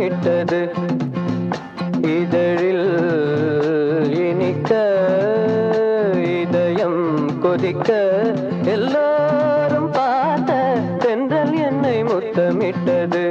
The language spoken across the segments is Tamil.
முத்தமிட்டது இதழில் இனிக்க இதயம் கொதிக்க எல்லாரும் பார்த்த தென்றல் என்னை முத்தமிட்டது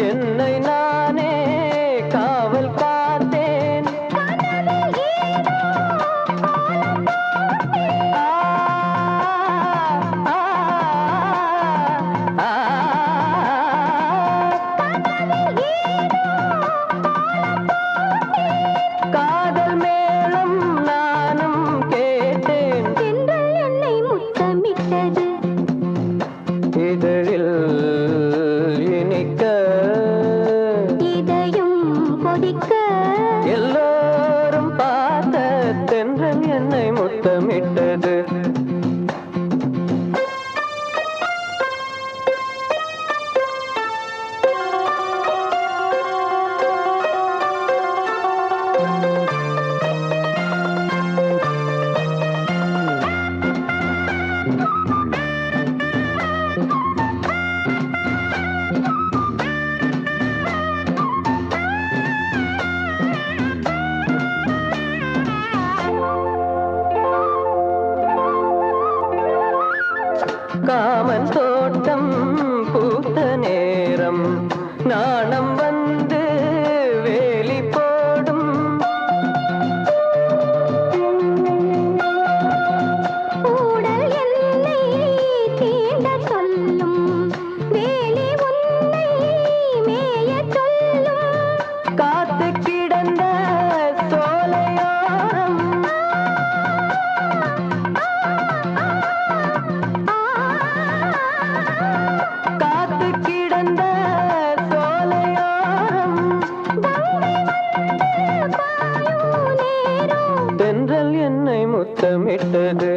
என்னை நானே காவல் பார்த்தேன் காதல் மேளம் நானும் கேட்டேன் என்னை முத்தமிட்டது இதழில் இனிக்க இதயம் கொதிக்க எல்லாரும் பார்த்த தென்றல் என்னை முத்தமிட்டது காமன் தோட்டம் பூத்த நேரம் நாணம் வந்து வேலி போடும் ஊடல் என்னை தீண்ட சொல்லும் வேலி உன்னை மேய சொல்லும் காத்து கிடந்த சோலையோரம் காத்து கிடந்த சோலையோரம் தென்றல் என்னை முத்தமிட்டது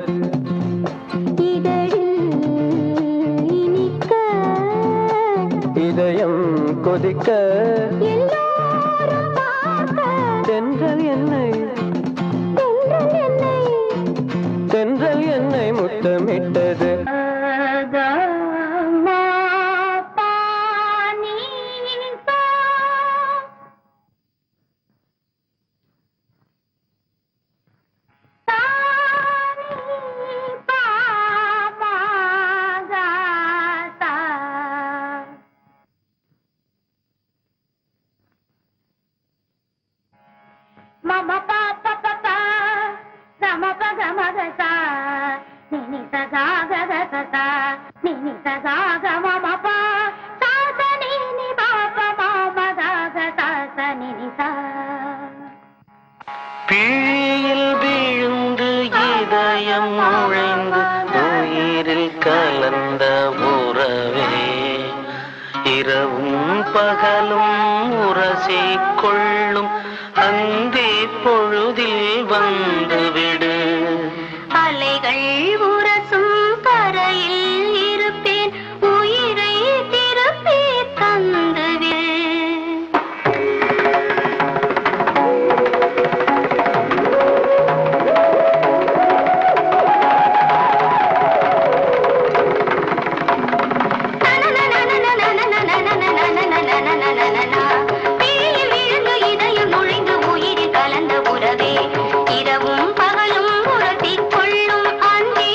இதழில் இனிக்க இதயம் கொதிக்க தென்றல் என்னை தென்றல் என்னை முத்தமிட்டது Mama pa pa pa pa, gama pa gama ga sa, ni sa ga ga ga sa sa, ni sa ga ga mama pa, sa sa ni pa pa mama ga ga sa sa ni sa. பிழியில் விழுந்து இதயம் நுழைந்து உயிரில் கலந்த உறவே இரவும் பகலும் உரசிக் கொள்ளும் அந்தே பொழுதில் வந்துவிடு அலைகள் உரசும் கரையில் இருப்பேன் உயிரை திருப்பி தந்துவிடு இரவும் பகலும் உரசிக் கொள்ளும் அன்பே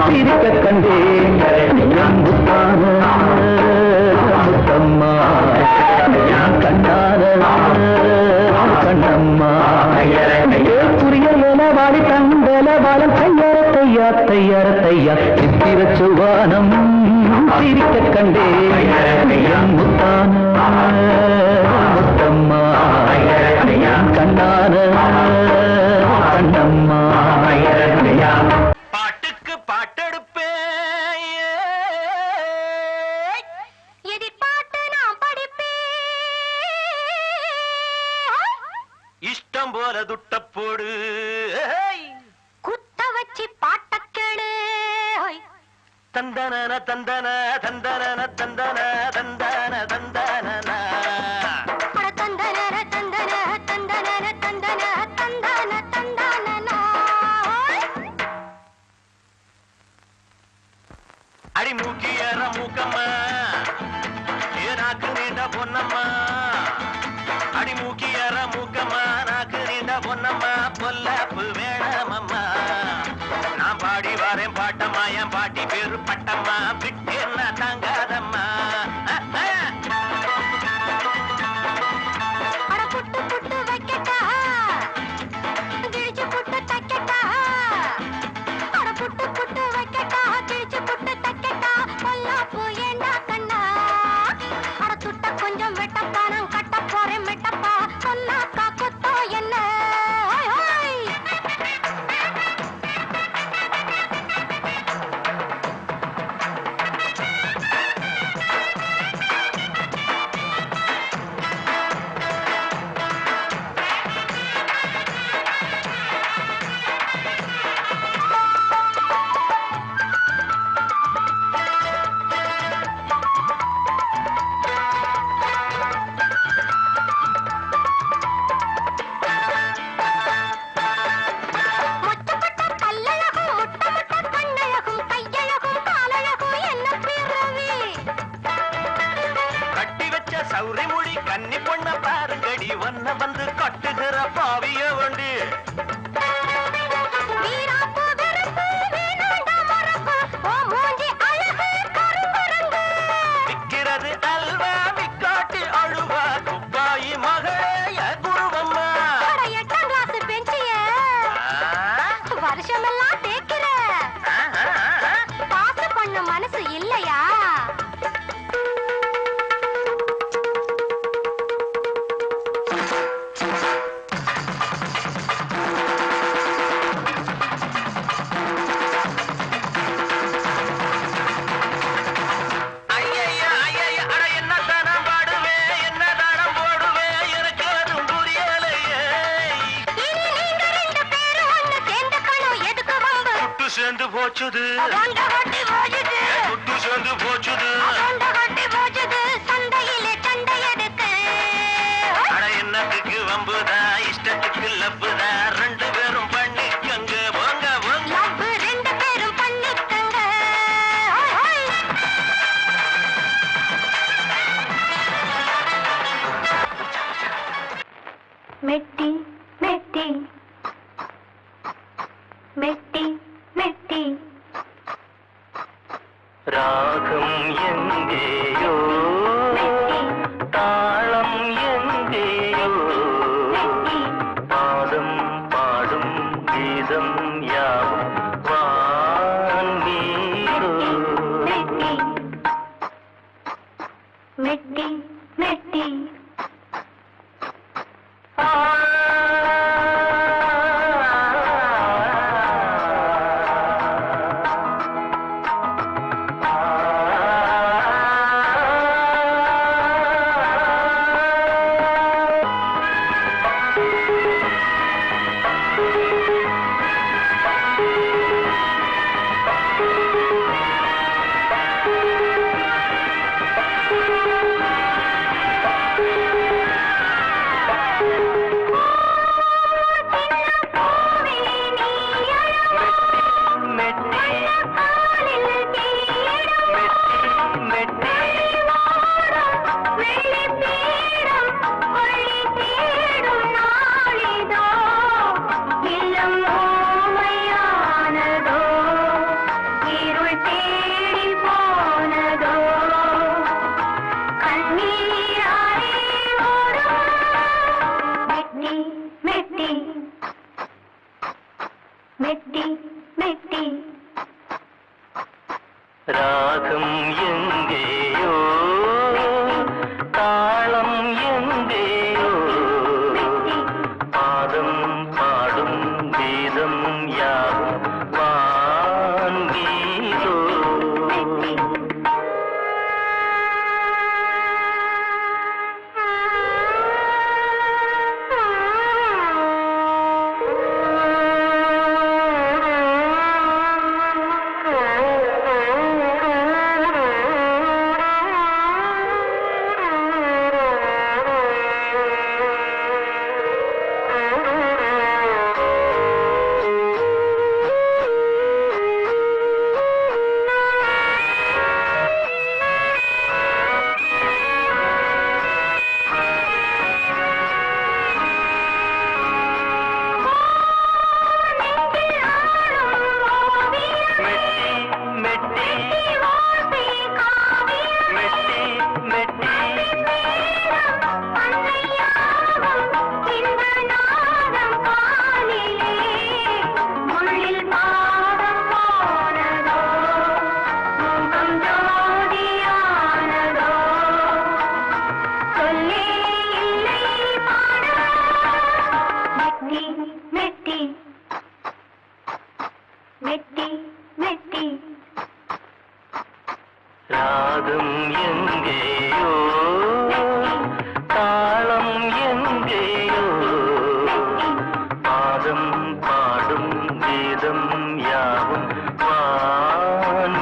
சிரிக்க கண்டேன் முத்தான முத்தம்மா கண்ணான கண்ணம்மா புரியல வாடி தந்தல வாழம் தையார தையா தையார தையா சித்திர சுவானம் சிரிக்க கண்டேன் முத்தான முத்தம்மா கண்ணான கண்ணம்மா பாட்டுக்கு பாட்டெடுப்பே எதிர்பார்த்து நான் படிப்பேன் இஷ்டம் போல துட்ட போடு குத்த வச்சு பாட்ட கேளு தந்தன தந்தன தந்தன தந்தன தந்தன தந்தன தந்தன தந்தன தந்தன தந்தன தந்தன தந்தன அடி மூக்கியற மூக்கம்மா ஏனாக்கு நீண்ட பொன்னம்மா அடி மூக்கியற மூக்கம்மா நாக்கு நீண்ட பொன்னம்மா பொல்லாப்பு வேணாமம்மா நான் பாடி வரேன் பாட்டம்மா என் பாட்டி பேரு பட்டம்மா விட்டு என்ன தாங்காதம்மா அட புட்டு புட்டு வைக்கட்டா கிழிச்சு புட்டு தைக்கட்டா அட புட்டு புட்டு வைக்கட்டா கிழிச்சு புட்டு தைக்கட்டா பொல்லாப்பு ஏண்டா கண்ணா அட துட்ட கொஞ்சம் வெட்டப்பா நான் கட்ட போறேன் மெட்டப்பா சொன்னாக்கா குத்தோ என்ன ஹோய் ஹோய் மொச்சப்பட்ட கல்லழகும் முட்டமட்ட கண்ணழகும் கையழகும் காலழகும் என்ன பிறவி கட்டி வச்ச சௌரி மொழி கன்னி பொண்ண பாருங்கடி ஒன்ன வந்து கட்டுகிற பாவிய வண்டி வீராப்பு வெறுப்பு வீணாண்டா மறப்பு ஓ மூஞ்சி அழகு கருங்குரங்கு விக்கிறது அல்வா விக்காட்டி அழுவா குப்பாயி மகளே குருவம்மா அட 8ஆம் கிளாஸ் பெஞ்சிய வருஷமெல்லாம் தேய்க்கிற பாசு பண்ண மனசு இல்லையா ஐயையா ஐயையா அட என்ன தானம் பாடுவேன் என்ன தானம் போடுவேன் எனக்கு அதுவும் புரியலையே இனி நீங்க 2 பேரும் ஒண்ணு சேர்ந்துக்கணும் எதுக்கு வம்பு துட்டு சேர்ந்து போச்சுது கொண்ட கொட்டி போச்சுது துட்டு சேர்ந்து போச்சுது கொண்ட கொட்டி போச்சுது சண்டையிலே சண்டை எடுக்கு அட என்னத்துக்கு வம்புதா இஷ்டத்துக்கு லப்புதா 2 பேரும் பண்ணிக்கங்க போங்க போங்க லவ் 2 பேரும் பண்ணிக்கங்க ஹோய் ஹோய் மெட்டி மெட்டி மெட்டி மெட்டி ராகம் எங்கேயோ தாளம் எங்கேயோ பாதம் பாடும் கீதம் யாவும் வான்மீதோ மெட்டி மெட்டி மெட்டி ராகம் எங்கேயோ தாளம் எங்கேயோ பாதம் பாடும் கீதம் யாவும் வான்கீதோ ராகம் எங்கேயோ தாளம் எங்கேயோ பாதம் பாடும் கீதம் யாவும் வான்மீதோ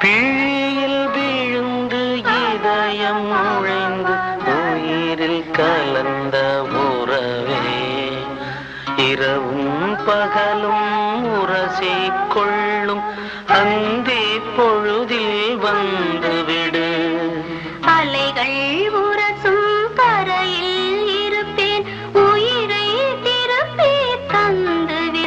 பிழியில் விழுந்து இதயம் நுழைந்து உயிரில் கலந்த உறவே இரவும் பகலும் உரசி கொள்ளும் அந்தி பொழுதில் வந்துவிடு. அலைகள் உரசும் கரையில் இருப்பேன், உயிரை திருப்பி தந்துவிடு.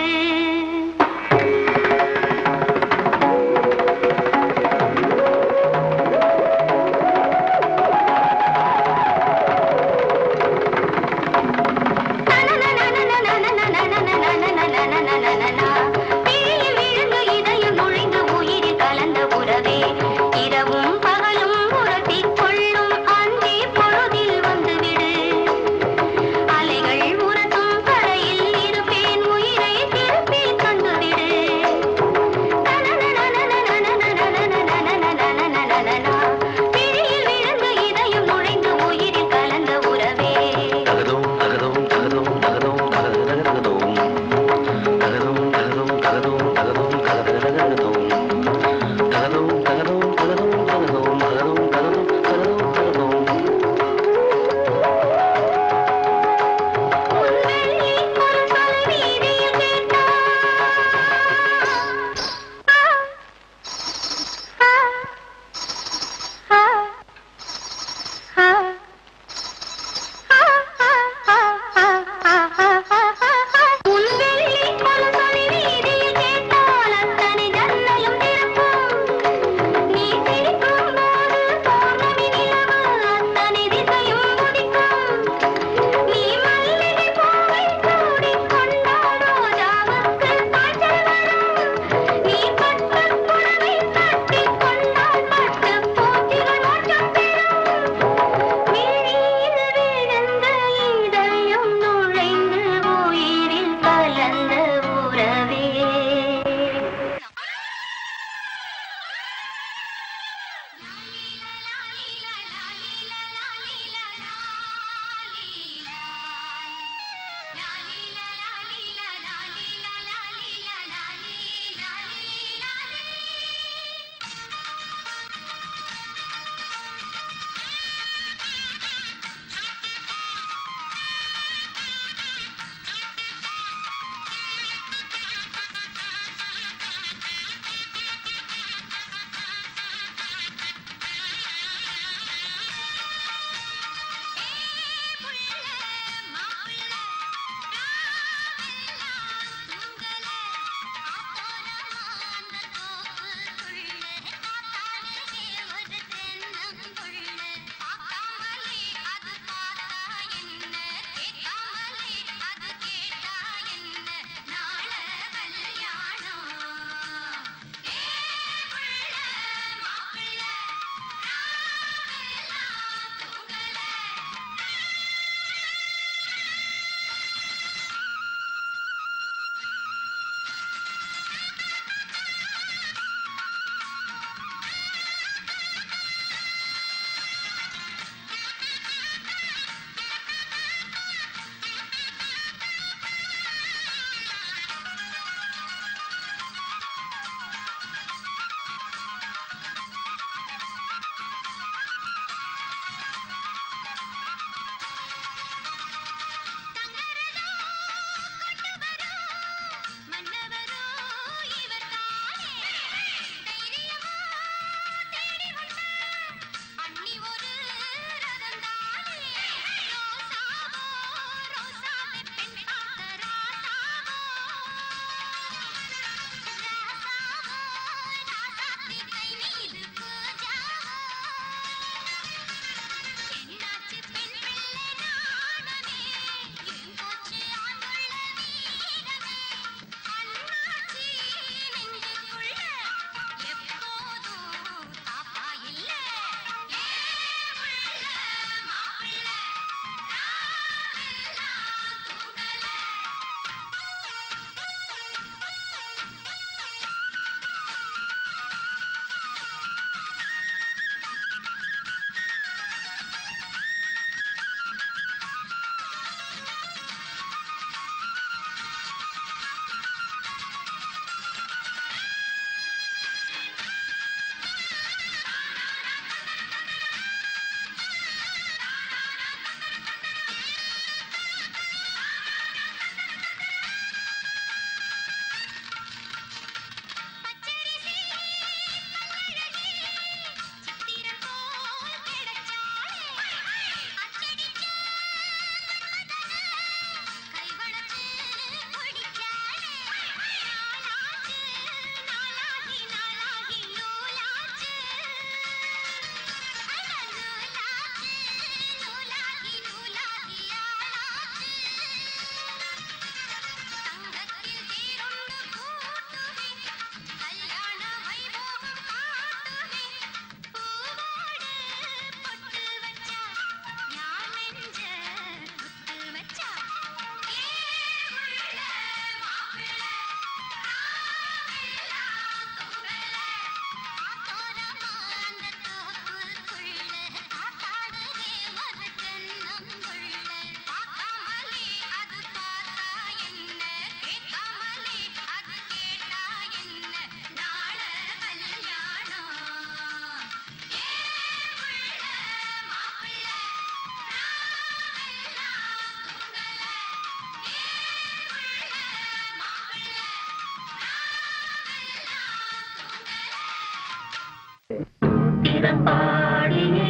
சூத்திரம் பாடியே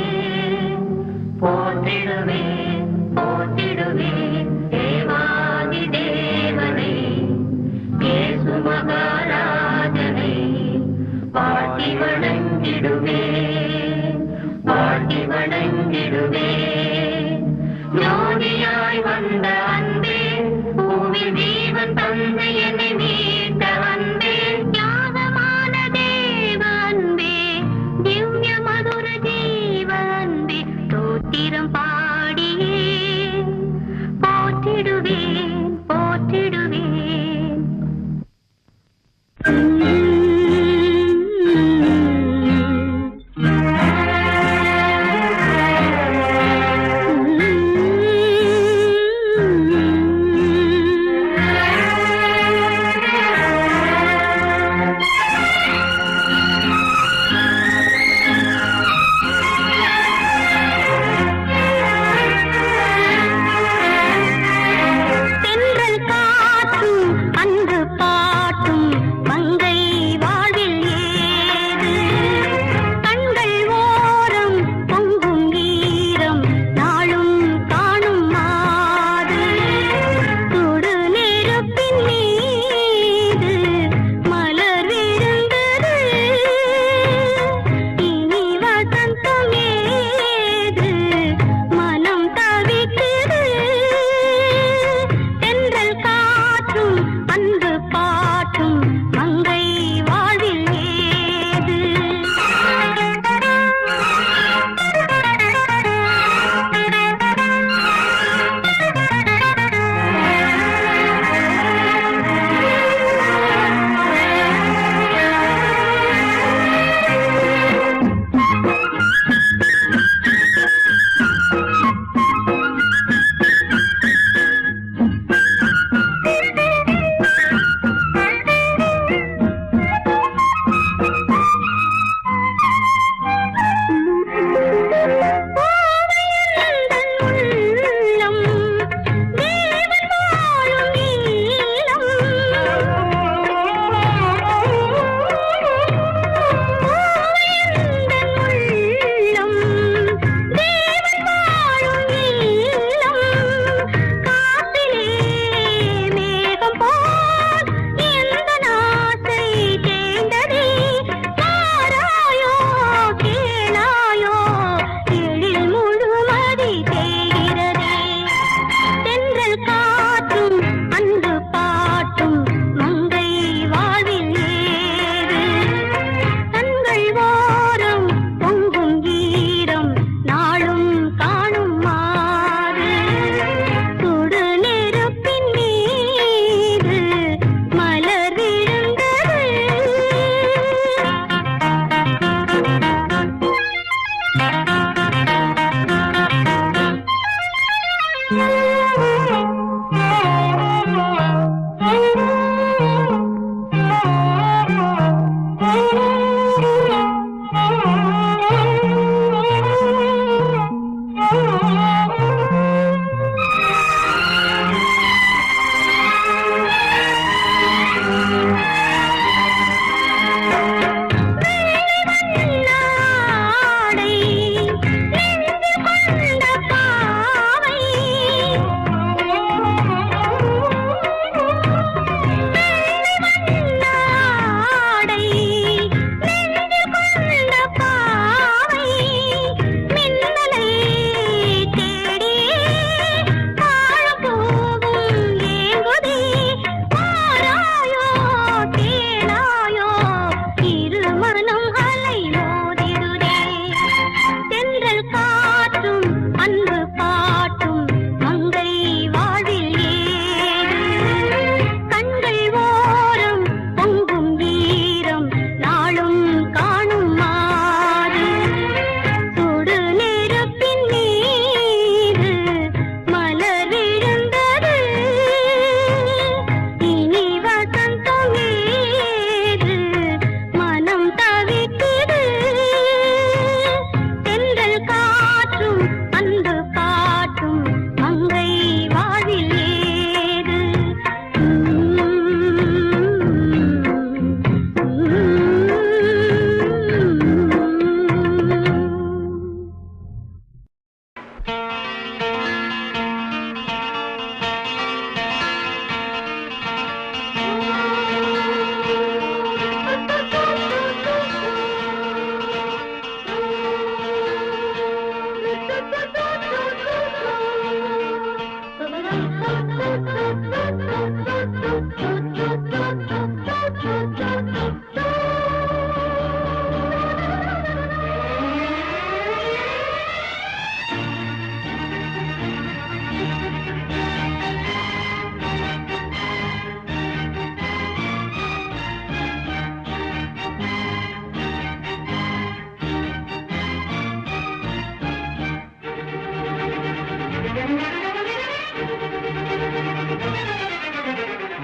போற்றிடுவே போற்றிடுவே தேவாதி தேவனை இயேசு மகாராஜனை பாட்டி வணங்கிடுவே பாட்டி வணங்கிடுவே ஜோதியாய் வந்த அன்பே பூவில் ஜீவன் தந்தை என்னை மீட்ட அன்பே தியாகமான தேவ அன்பே திவ்ய மதுர ஜீவ அன்பே தோத்திரம்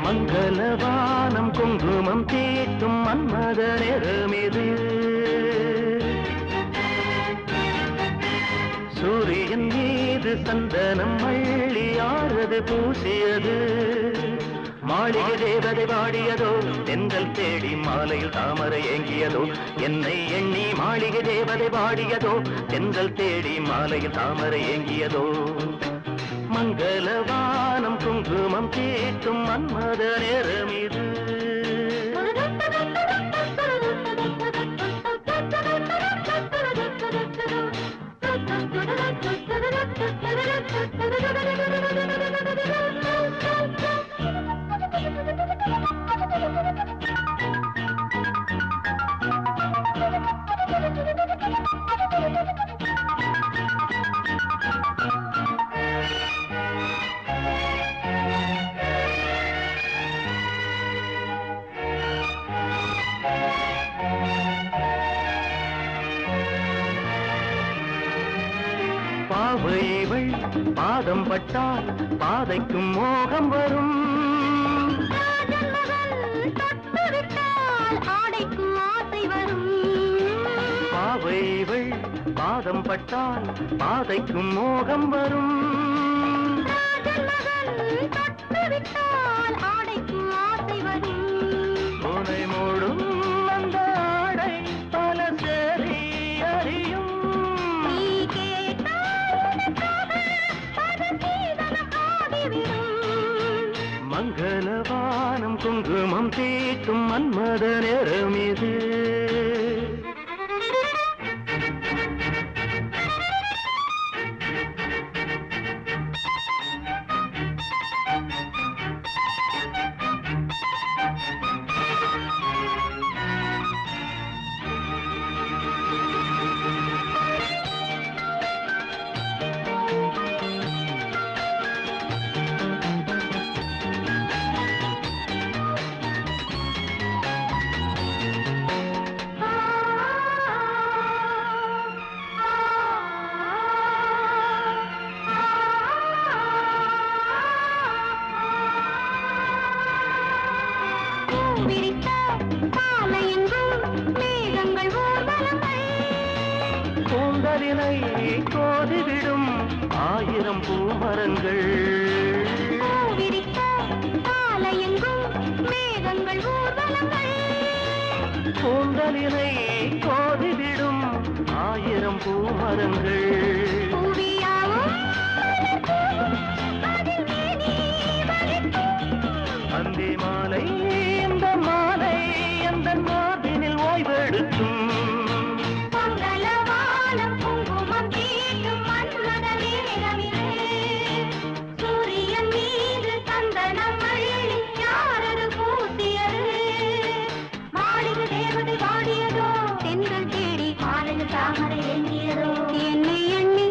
மங்களவானம் குங்குமம் தீட்டும் மன்மத நேரமிது. சூரியன் மீது சந்தனம் மள்ளி ஆறது பூசியது. மாளிகை தேவதை பாடியதோ தென்றல் தேடி மாலையில் தாமரை ஏங்கியதோ. என்னை எண்ணி மாளிகை தேவதை பாடியதோ தென்றல் தேடி மாலையில் தாமரை ஏங்கியதோ. மங்களவானம் குங்குமம் தீட்டும் மன்மத நேரமிது. பாவைகள் பாதம் பட்டால் பாதைக்கும் மோகம் வரும். ஆடைக்கும் ஆசை வரும். பாவைகள் பாதம் பட்டால் பாதைக்கும் மோகம் வரும். ஆடைக்கும் ஆசை வரும். உனை மூடும் அந்த ஆடை பல சேரி அறியும். மங்களவானம் குங்குமம் தீட்டும் மன்மத நேரமிது. கூந்தலினை கோதிவிடும் ஆயிரம் பூமரங்கள். கூந்தலினை கோதிவிடும் ஆயிரம் பூமரங்கள். அந்தி மாலை இந்த மாலை அந்த மாதினில் ஓய்வெடுக்கும். சூரியன் மீது சந்தனம் மள்ளி யாரது பூசியது. மாளிகை தேவதை பாடியதோ தென்றல் தேடி மாலையில் தாமரை எண்ணியதோ. என்னை எண்ணி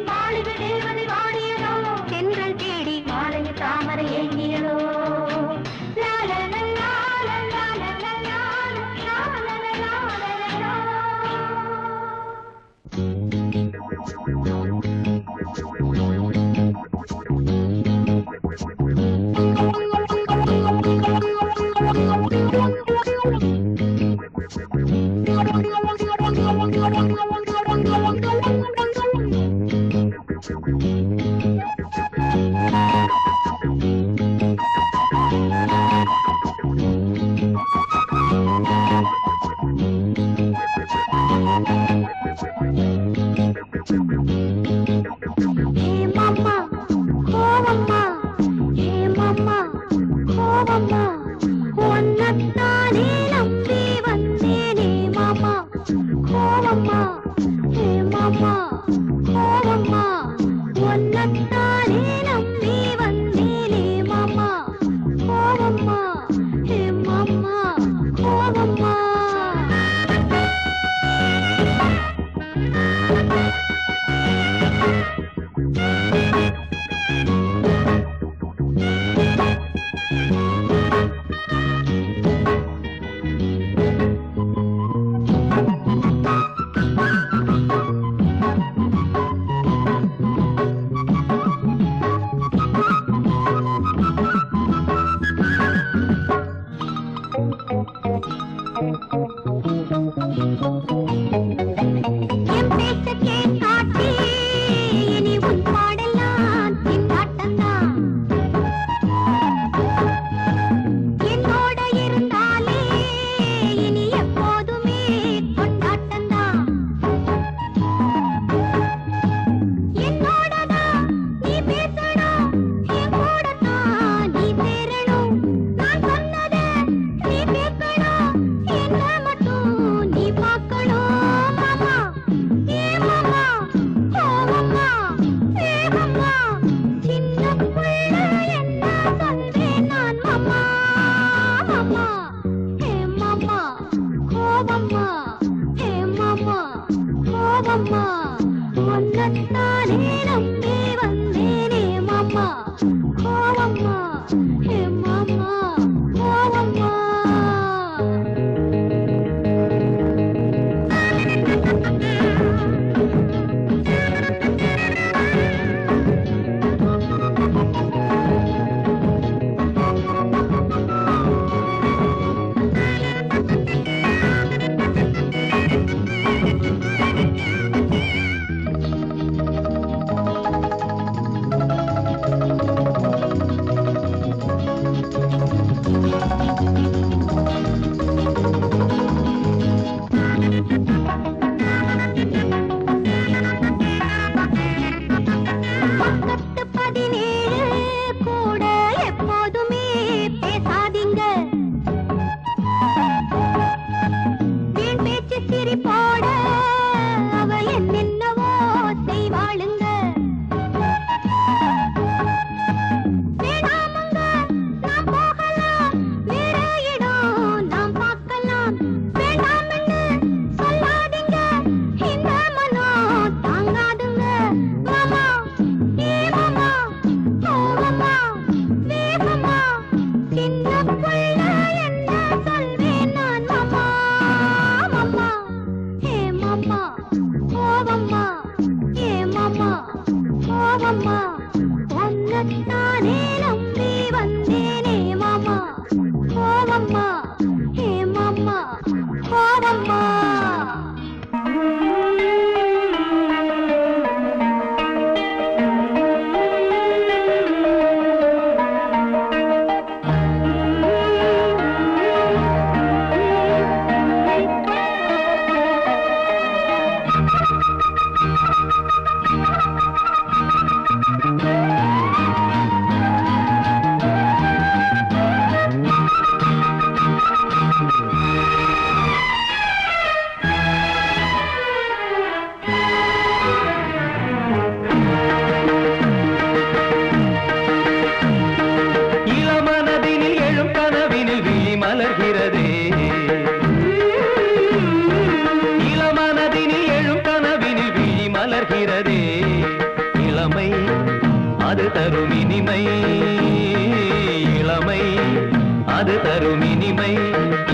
அது தரும் இனிமை.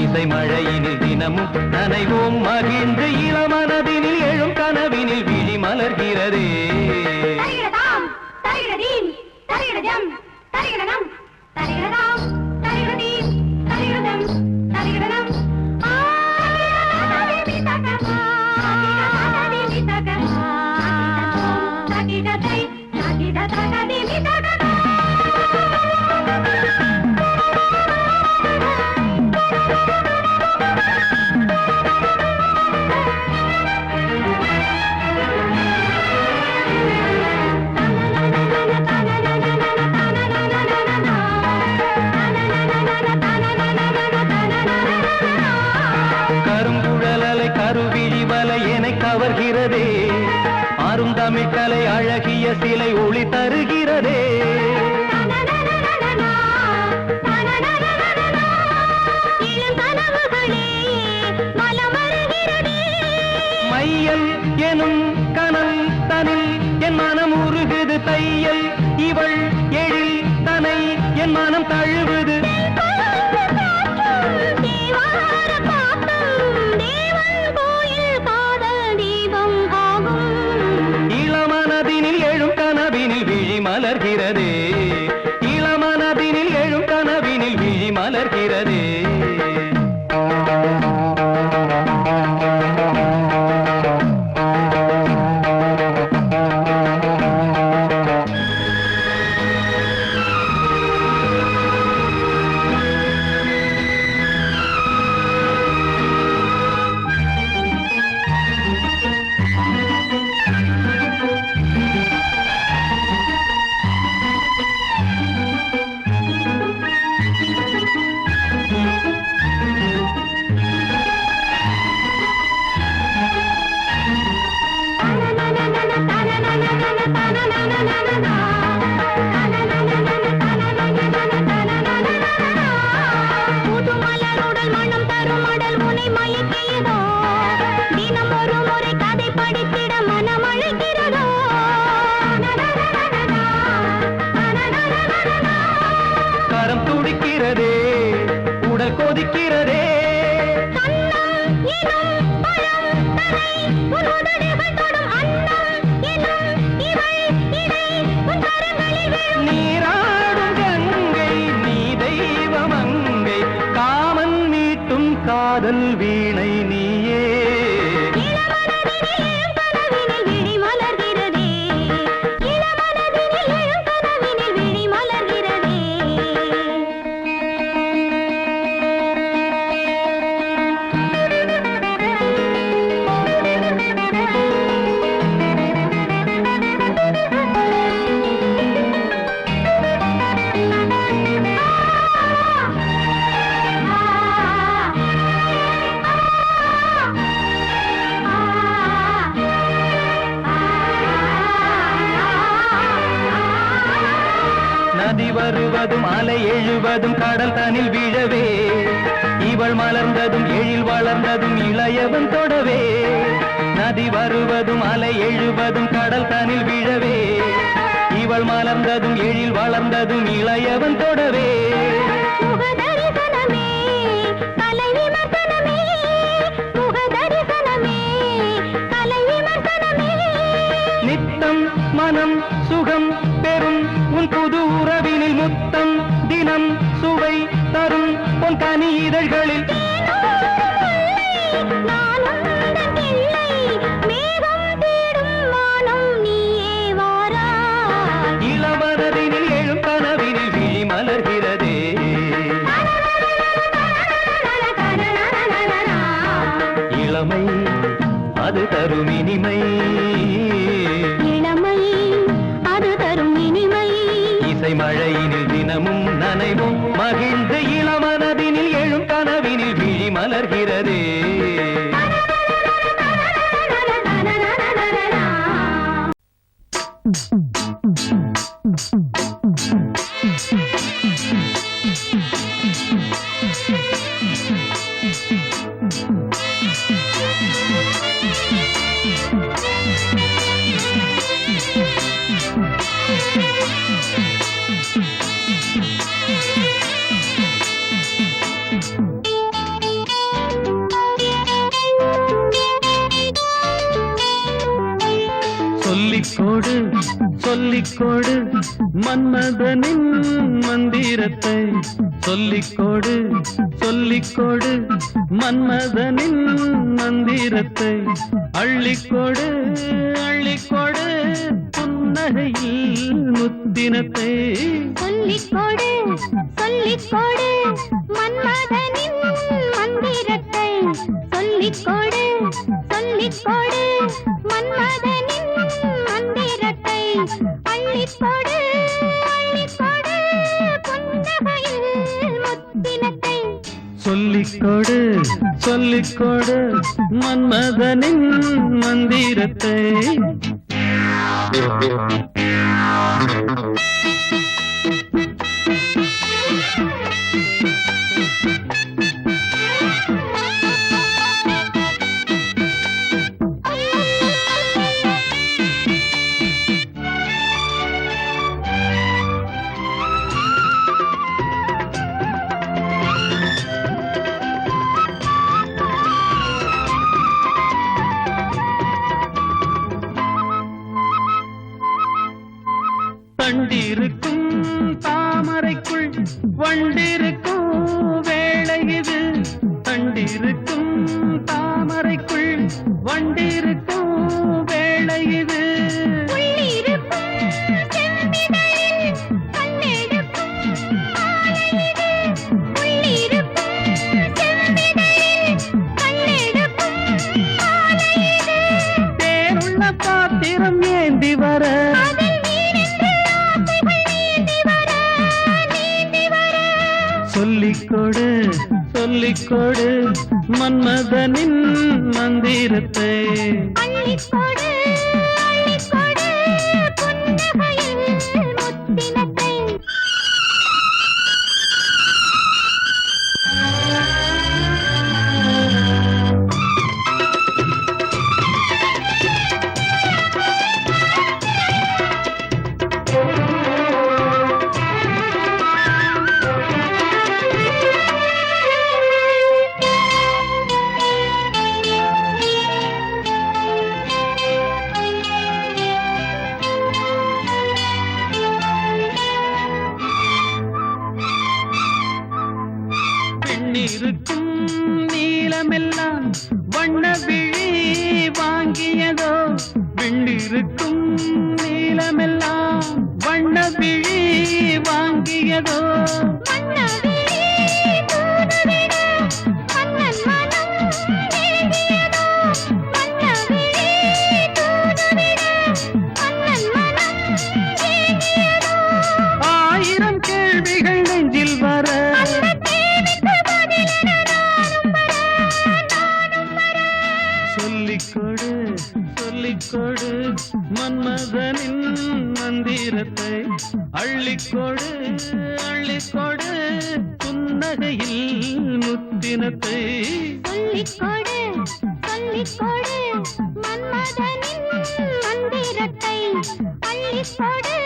இசை மழையினில் தினமும் நனைவோம் மகிழ்ந்து இளமனதினில் எழும் கனவினில் விழி மலர்கிறதே. தரிகிடதாம் தரிகிடதீம் தரிகிடஜம் தரிகிடனம் தரிகிடதாம் தரிகிடதீம் தரிகிடதம் தரிகிடனம் கருங்குழலலை கருவிழி வலை என கவர்கிறதே. அருந்தமிழ் கலை அழகிய சிலை ஒளி தருகிறதே. மையல் எனும் கனல் தனில் என் மனம் உருகுது தையல் இவள் எழில் தனை என் மனம் தழுவுது. இளமனதினில் எழும் கனவினில் விழி மலர்கிறதே. இளமனதினில் எழும் கனவினில் விழி மலர்கிறதே. கரம் துடிக்கிறதே, உடல் கொதிக்கிறதே. நீராடும் கங்கை நீ தெய்வமங்கை காமன் மீட்டும் காதல் வீணை நீயே. நதி வருவதும் அலை எழுவதும் கடல் தனில் விழவே. இவள் மலர்ந்ததும் எழில் வளர்ந்ததும் இளையவன் தொடவே. நதி வருவதும் அலை எழுவதும் கடல் தனில் விழவே. இவள் மலர்ந்ததும் எழில் வளர்ந்ததும் இளையவன் தொடவே. நித்தம் மனம் சுகம் பெறும் உன் புது உறவினில் முத்தம் தினம் சுவை தரும் உன் கனி இதழ்களில். இளமனதினில் எழும் கனவினில் விழி மலர்கிறதே. இளமை அது தரும் இனிமை. இளமை அது தரும் இனிமை. இசை மழையினில் தினமும் நனைவும் மகிழ்ந்து இளமனதினில் எழும் கனவினில் விழி மலர்கிறதே. சொல்லிக்கோடு சொல்லிக்கோடு மன்மதனின் மந்திரத்தை சொல்லிக்கோடு சொல்லிக்கோடு மன்மதனின் மந்திரத்தை அள்ளிக்கோடு அள்ளிக்கோடு புன்னகையில் முத்தினத்தை சொல்லிக்கோடு சொல்லிக்கோடு மன்மதனின் மந்திரத்தை சொல்லிக்கோடு சொல்லிக்கோடு மன்மதனின் மந்திரத்தை அள்ளிக்கோடு அள்ளிக்கோடு புன்னகையில் முத்தினத்தை சொல்லிக்கோடு சொல்லிக்கோடு மன்மதனின் மந்திரத்தை தண்டிருக்கும் தாமரைக்குள் வண்டிருக்கும் வேளை இது தண்டிருக்கும் தாமரைக்குள் வண்டிருக்கும் வேளை இது தேருள்ள பாத்திரம் ஏந்தி வர சொல்லிக்கொடு சொல்லிக்கொடு மன்மதனின் மந்திரத்தை அள்ளிக்கோடு அள்ளிக்கோடு புன்னகையில் முத்தினத்தை இருக்கும் நீளமெல்லாம் வண்ண விழி வாங்கியதோ விண்ணிருக்கும் நீளமெல்லாம் வண்ண விழி வாங்கியதோ ஆயிரம் கேள்விகள் நெஞ்சில் வர சொல்லிக்கொடு சொல்லிக்கொடு மன்மதனின் மந்திரத்தை அள்ளிக்கொடு அள்ளிக்கொடு புன்னகையில் முத்தினத்தை சொல்லிக்கோடு சொல்லிக்கோடு மன்மதனின் மந்திரத்தை அள்ளிக்கோடு